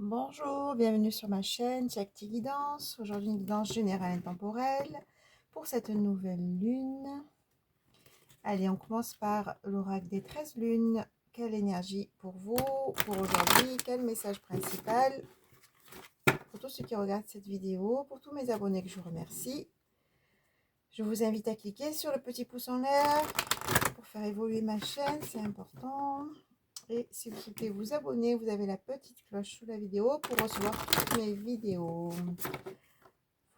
Bonjour, bienvenue sur ma chaîne Shakti Guidance. Aujourd'hui, une guidance générale et temporelle pour cette nouvelle lune. Allez, on commence par l'oracle des 13 lunes. Quelle énergie pour vous, pour aujourd'hui? Quel message principal pour tous ceux qui regardent cette vidéo, pour tous mes abonnés que je remercie? Je vous invite à cliquer sur le petit pouce en l'air pour faire évoluer ma chaîne, c'est important. Et si vous souhaitez vous abonner, vous avez la petite cloche sous la vidéo pour recevoir toutes mes vidéos.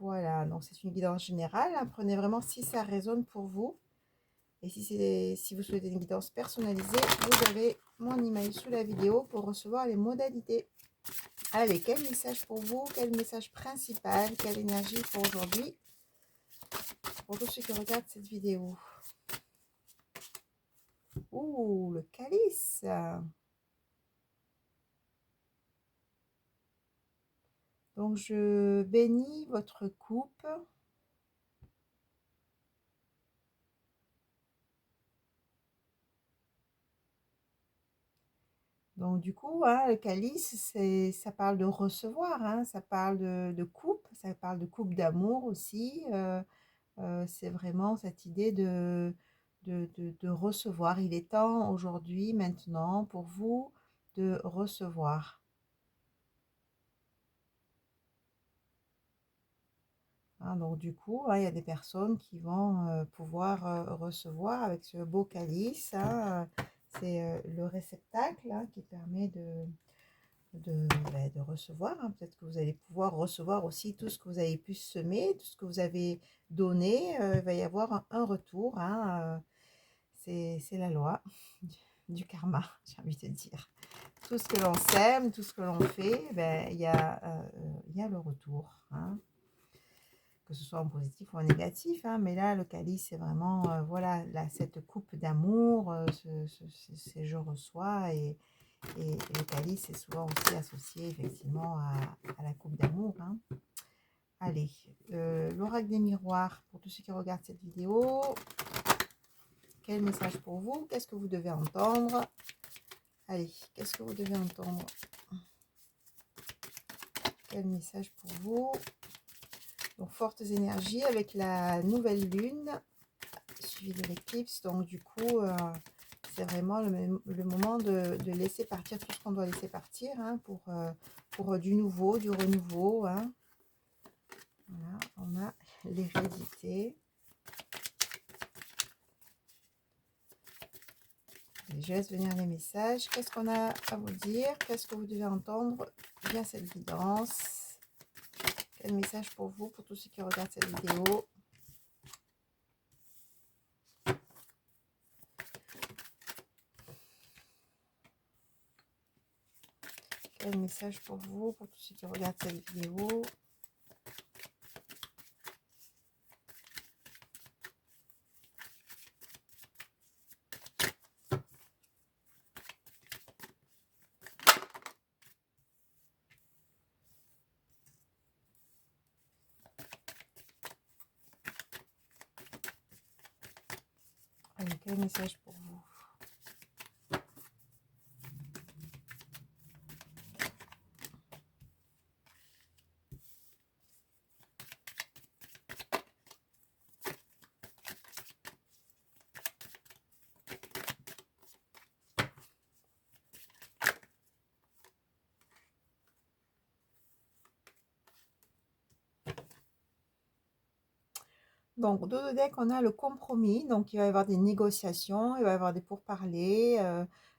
Voilà, donc c'est une guidance générale. Prenez vraiment si ça résonne pour vous. Et si vous souhaitez une guidance personnalisée, vous avez mon email sous la vidéo pour recevoir les modalités. Allez, quel message pour vous? Quel message principal? Quelle énergie pour aujourd'hui? Pour tous ceux qui regardent cette vidéo. Ouh, le calice! Donc, je bénis votre coupe. Donc, du coup, hein, le calice, ça parle de recevoir, hein, ça parle de coupe, ça parle de coupe d'amour aussi. C'est vraiment cette idée de recevoir. Il est temps aujourd'hui, maintenant, pour vous de recevoir. Hein, donc, du coup, hein, il y a des personnes qui vont pouvoir recevoir avec ce beau calice. Hein, c'est le réceptacle hein, qui permet de recevoir. Hein. Peut-être que vous allez pouvoir recevoir aussi tout ce que vous avez pu semer, tout ce que vous avez donné. Il va y avoir un retour. Hein, c'est la loi du karma, j'ai envie de dire. Tout ce que l'on sème, tout ce que l'on fait, ben, il y a le retour. Hein. Que ce soit en positif ou en négatif. Hein. Mais là, le calice, c'est vraiment, voilà, là, cette coupe d'amour, c'est je reçois et le calice est souvent aussi associé effectivement à la coupe d'amour. Hein. Allez, l'oracle des miroirs, pour tous ceux qui regardent cette vidéo, quel message pour vous? Qu'est-ce que vous devez entendre? Allez, qu'est-ce que vous devez entendre? Quel message pour vous? Donc, fortes énergies avec la nouvelle lune, suivi de l'éclipse. Donc, du coup, c'est vraiment le moment de laisser partir tout ce qu'on doit laisser partir hein, pour du nouveau, du renouveau. Hein. Voilà, on a l'hérédité. Je laisse venir les messages. Qu'est-ce qu'on a à vous dire? Qu'est-ce que vous devez entendre via cette guidance? Quel message pour vous, pour tous ceux qui regardent cette vidéo? Quel message pour vous, pour tous ceux qui regardent cette vidéo? Allez, quel message pour vous? Donc, dos de deck, on a le compromis. Donc, il va y avoir des négociations, il va y avoir des pourparlers,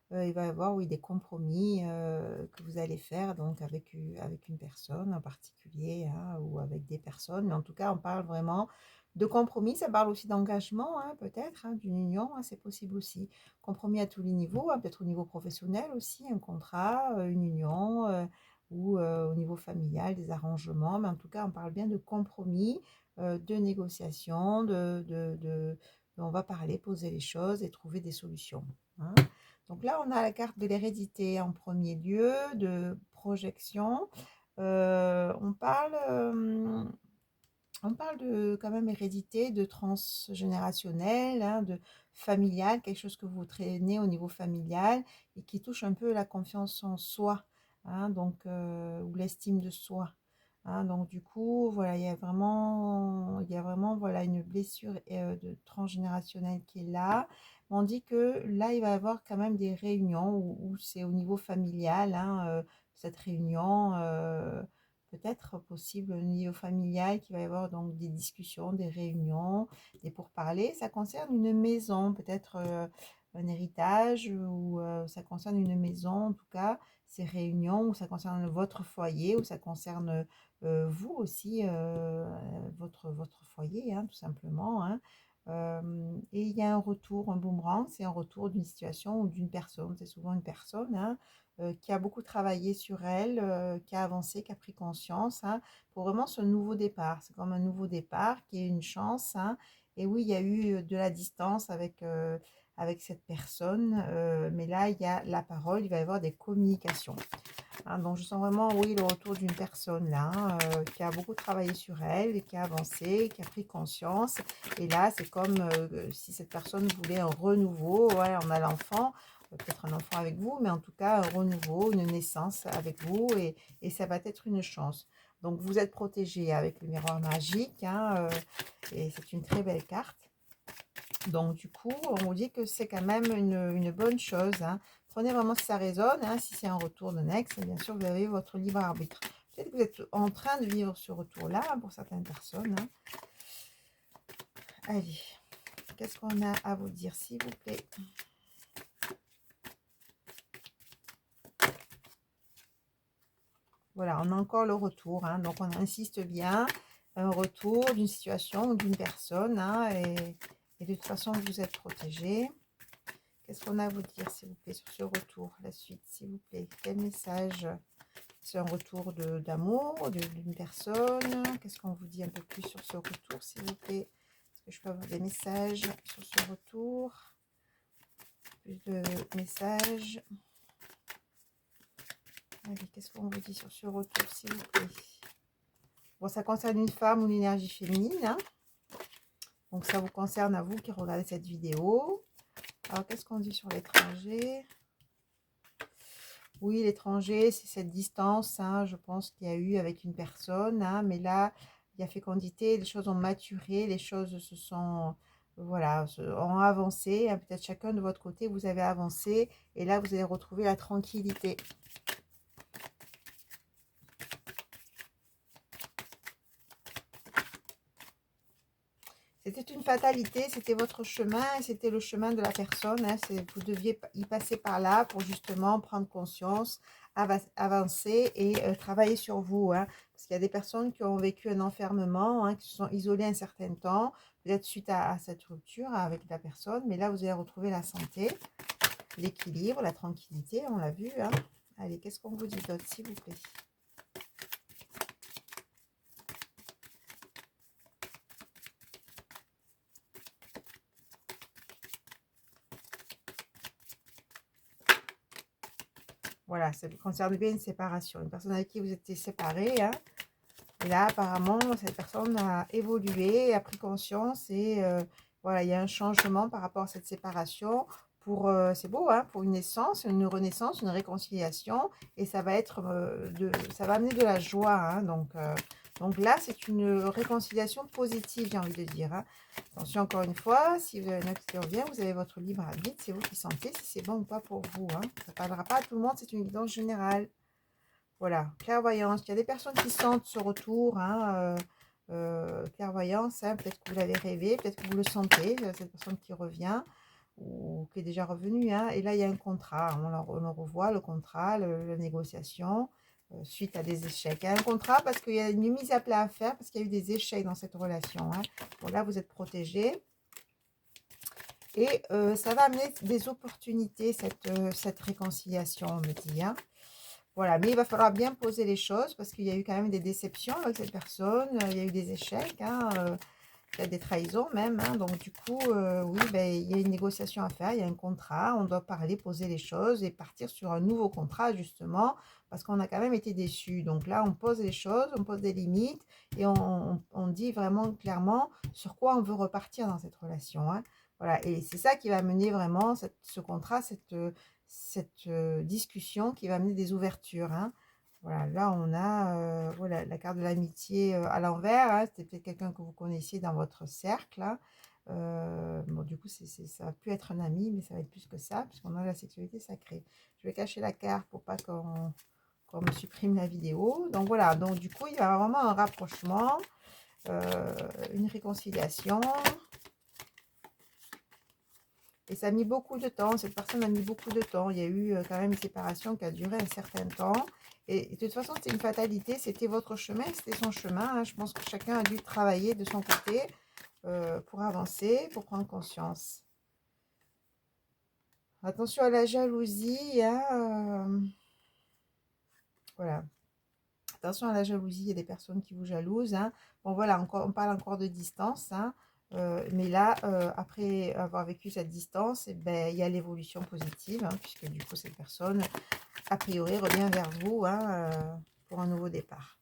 il va y avoir, oui, des compromis que vous allez faire donc avec une personne en particulier hein, ou avec des personnes. Mais en tout cas, on parle vraiment de compromis. Ça parle aussi d'engagement, hein, peut-être, hein, d'une union, hein, c'est possible aussi. Compromis à tous les niveaux, hein, peut-être au niveau professionnel aussi, un contrat, une union ou au niveau familial, des arrangements. Mais en tout cas, on parle bien de compromis de négociation, on va parler, poser les choses et trouver des solutions. Hein. Donc là, on a la carte de l'hérédité en premier lieu, de projection. On parle de quand même hérédité, de transgénérationnel, hein, de familial, quelque chose que vous traînez au niveau familial et qui touche un peu la confiance en soi. hein, donc, ou l'estime de soi. Hein, donc du coup, voilà, il y a vraiment, voilà, une blessure de transgénérationnelle qui est là. On dit que là, il va y avoir quand même des réunions où c'est au niveau familial, hein, cette réunion, peut-être possible au niveau familial, qu'il va y avoir donc des discussions, des réunions, des pourparlers. Ça concerne une maison, peut-être un héritage, ou ça concerne une maison, en tout cas, ces réunions, ou ça concerne votre foyer, ou ça concerne vous aussi, votre foyer, hein, tout simplement. Hein. Et il y a un retour, un boomerang, c'est un retour d'une situation ou d'une personne. C'est souvent une personne, hein, qui a beaucoup travaillé sur elle, qui a avancé, qui a pris conscience, hein, pour vraiment ce nouveau départ. C'est comme un nouveau départ qui est une chance. Hein. Et oui, il y a eu de la distance avec cette personne, mais là, il y a la parole, il va y avoir des communications. Hein, donc, je sens vraiment, oui, le retour d'une personne là, qui a beaucoup travaillé sur elle, et qui a avancé, qui a pris conscience. Et là, c'est comme si cette personne voulait un renouveau. Ouais, on a l'enfant, peut-être un enfant avec vous, mais en tout cas, un renouveau, une naissance avec vous. Et ça va être une chance. Donc, vous êtes protégé avec le miroir magique. Hein, et c'est une très belle carte. Donc, du coup, on vous dit que c'est quand même une bonne chose. Hein. Prenez vraiment si ça résonne. Hein. Si c'est un retour de Nex, bien sûr, vous avez votre libre arbitre. Peut-être que vous êtes en train de vivre ce retour-là, hein, pour certaines personnes. Hein. Allez, qu'est-ce qu'on a à vous dire, s'il vous plaît? Voilà, on a encore le retour. Hein. Donc, on insiste bien. Un retour d'une situation ou d'une personne. Hein, et de toute façon, vous êtes protégé. Qu'est-ce qu'on a à vous dire, s'il vous plaît, sur ce retour? La suite, s'il vous plaît. Quel message? C'est un retour d'amour d'une personne. Qu'est-ce qu'on vous dit un peu plus sur ce retour, s'il vous plaît? Est-ce que je peux avoir des messages sur ce retour? Plus de messages. Allez, qu'est-ce qu'on vous dit sur ce retour, s'il vous plaît? Bon, ça concerne une femme ou une énergie féminine. Hein. Donc, ça vous concerne à vous qui regardez cette vidéo. Alors, qu'est-ce qu'on dit sur l'étranger? Oui, l'étranger, c'est cette distance, hein, je pense qu'il y a eu avec une personne, hein, mais là, il y a fécondité, les choses ont maturé, les choses se sont, voilà, ont avancé. Hein, peut-être chacun de votre côté, vous avez avancé, et là, vous allez retrouver la tranquillité. C'était une fatalité, c'était votre chemin, c'était le chemin de la personne. Hein, vous deviez y passer par là pour justement prendre conscience, avancer et travailler sur vous. Hein, parce qu'il y a des personnes qui ont vécu un enfermement, hein, qui se sont isolées un certain temps, peut-être suite à cette rupture avec la personne. Mais là, vous allez retrouver la santé, l'équilibre, la tranquillité, on l'a vu. Hein. Allez, qu'est-ce qu'on vous dit d'autre, s'il vous plaît? Voilà, ça concerne bien une séparation. Une personne avec qui vous étiez séparés. Hein. Et là, apparemment, cette personne a évolué, a pris conscience et voilà, il y a un changement par rapport à cette séparation. C'est beau, hein, pour une naissance, une renaissance, une réconciliation. Et ça va être ça va amener de la joie. Hein, donc là, c'est une réconciliation positive, j'ai envie de dire. Hein. Attention, encore une fois, si vous avez un acte qui revient, vous avez votre libre arbitre. C'est vous qui sentez si c'est bon ou pas pour vous. Hein. Ça ne parlera pas à tout le monde, c'est une guidance générale. Voilà, clairvoyance. Il y a des personnes qui sentent ce retour. Hein, clairvoyance, hein, peut-être que vous l'avez rêvé, peut-être que vous le sentez, cette personne qui revient ou qui est déjà revenue. Hein, et là, il y a un contrat. On le revoit, le contrat, la négociation, suite à des échecs. Il y a un contrat parce qu'il y a une mise à plat à faire, parce qu'il y a eu des échecs dans cette relation. Hein. Bon, là, vous êtes protégé. Et ça va amener des opportunités, cette réconciliation, on me dit. Hein. Voilà, mais il va falloir bien poser les choses parce qu'il y a eu quand même des déceptions avec cette personne, il y a eu des échecs, hein, peut-être des trahisons même. Hein, donc du coup, oui, ben, il y a une négociation à faire, il y a un contrat, on doit parler, poser les choses et partir sur un nouveau contrat justement parce qu'on a quand même été déçus. Donc là, on pose les choses, on pose des limites et on dit vraiment clairement sur quoi on veut repartir dans cette relation. Hein. Voilà, et c'est ça qui va mener vraiment ce contrat, cette discussion qui va amener des ouvertures, hein. Voilà, là on a voilà, la carte de l'amitié à l'envers, hein. C'était peut-être quelqu'un que vous connaissiez dans votre cercle, hein. Bon, du coup, ça va plus être un ami, mais ça va être plus que ça, puisqu'on a la sexualité sacrée. Je vais cacher la carte pour pas qu'on me supprime la vidéo. Donc voilà, donc du coup, il y a vraiment un rapprochement, une réconciliation. Et ça a mis beaucoup de temps, cette personne a mis beaucoup de temps. Il y a eu quand même une séparation qui a duré un certain temps. Et de toute façon, c'est une fatalité, c'était votre chemin, c'était son chemin, hein. Je pense que chacun a dû travailler de son côté pour avancer, pour prendre conscience. Attention à la jalousie, hein, voilà. Attention à la jalousie, il y a des personnes qui vous jalousent, hein. Bon voilà, encore, on parle encore de distance, hein. Mais là, après avoir vécu cette distance, eh ben, il y a l'évolution positive, hein, puisque du coup, cette personne, a priori, revient vers vous, hein, pour un nouveau départ.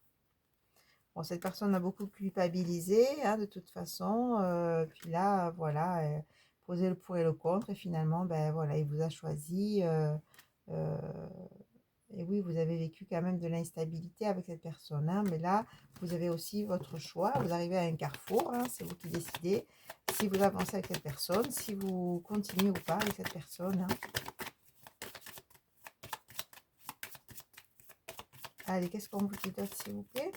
Bon, cette personne a beaucoup culpabilisé, hein, de toute façon. Puis là, voilà, poser le pour et le contre. Et finalement, ben voilà, il vous a choisi. Euh, et oui, vous avez vécu quand même de l'instabilité avec cette personne, hein, mais là, vous avez aussi votre choix. Vous arrivez à un carrefour, hein, c'est vous qui décidez si vous avancez avec cette personne, si vous continuez ou pas avec cette personne, hein. Allez, qu'est-ce qu'on vous dit d'autre, s'il vous plaît?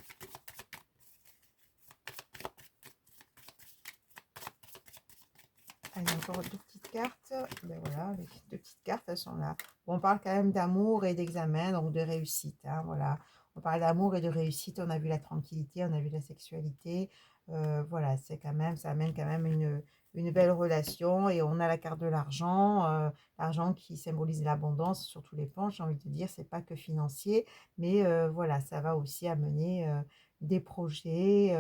Allez, encore deux petites cartes. Ben voilà, les deux petites cartes, elles sont là. Bon, on parle quand même d'amour et d'examen, donc de réussite, hein, voilà. On parle d'amour et de réussite. On a vu la tranquillité, on a vu la sexualité. Voilà, c'est quand même, ça amène quand même une belle relation. Et on a la carte de l'argent, l'argent qui symbolise l'abondance sur tous les plans. J'ai envie de dire, c'est pas que financier, mais voilà, ça va aussi amener des projets.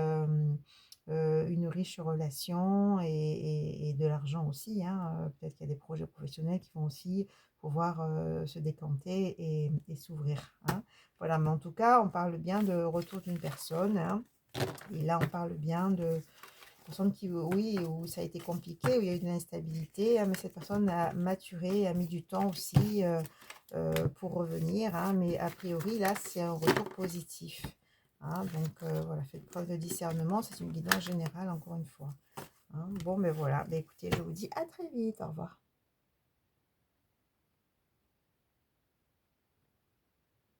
Une riche relation et de l'argent aussi, hein. Peut-être qu'il y a des projets professionnels qui vont aussi pouvoir se décanter et s'ouvrir, hein. Voilà, mais en tout cas, on parle bien de retour d'une personne, hein. Et là, on parle bien de personne qui, oui, où ça a été compliqué, où il y a eu de l'instabilité, hein, mais cette personne a maturé, a mis du temps aussi pour revenir, hein, mais a priori, là, c'est un retour positif. Hein, donc voilà, faites preuve de discernement, c'est une guidance générale encore une fois. Hein. Bon, mais voilà, écoutez, je vous dis à très vite, au revoir.